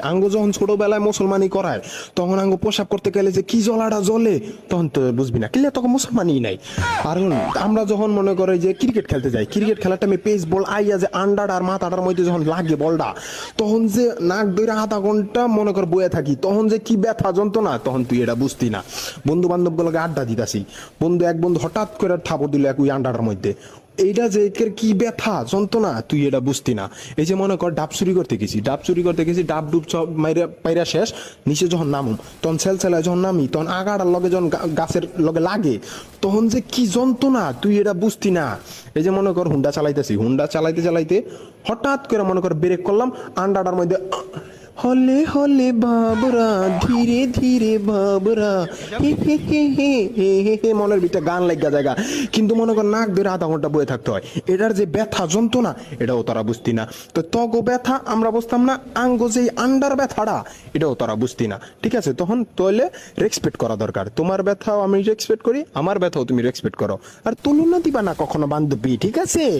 আঙ্গ যখন ছোটবেলায় মুসলমানি করায় তখন আঙ্গ প্রসাব করতে গেলে যে কি জ্বলাটা জ্বলে তখন তো বুঝবি না, কিলে তখন মুসলমানই নাই। আর আমরা যখন মনে করে যে ক্রিকেট খেলতে যাই, ক্রিকেট খেলাটা আমি পেস বল আইয়া যে আন্ডার আর মাথাটার মধ্যে যখন লাগে বলটা, তখন যে নাক ধরে আধা ঘন্টা মনে কর বয়ে থাকি, তখন যে কি ব্যথা যন্ত্রণা তখন তুই এটা বুঝতি না। বন্ধু বান্ধব গুলোকে আড্ডা দিতাছি, এক বন্ধু হঠাৎ করে থাপড় দিল এক ওই আন্ডারটার মধ্যে, এইটা যে একের কি ব্যথা যন্ত্রণা তুই এটা বুঝতি না। এই যে মনে কর ডাব চুরি করতে গেছি, ডাব ডুব সব মাইরা পাইরা শেষ, নিচে যখন নামুম তখন সেলসেলায় যখন নামি তখন আগাটার লগে যখন গাছের লগে লাগে তখন যে কি যন্ত্রণা তুই এটা বুঝতি না। এই যে মনে কর হুন্ডা চালাইতে চালাইতে হঠাৎ করে মনে কর ব্রেক করলাম, আন্ডাটার মধ্যে হলে হলে বাবরা ধীরে ধীরে বাবরা হে হে হে হে হে হে হে, মনের ভিতরে গান লাগা জায়গা, কিন্তু মনে কর নাক ধরে আধা ঘন্টা বয়ে থাকতে হয়। এটার যে ব্যথা যন্ত্রণা এটাও তারা বুঝতি না। তো তগো ব্যথা আমরা বুঝতাম না, আঙ্গ যে আন্ডার ব্যথাটা এটাও তারা বুঝতি না। ঠিক আছে, তখন তোলে রেসপেক্ট করা দরকার। তোমার ব্যথাও আমি রেসপেক্ট করি, আমার ব্যথাও তুমি রেসপেক্ট করো। আর তুলনা দিবা না কখনো বান্ধবী, ঠিক আছে?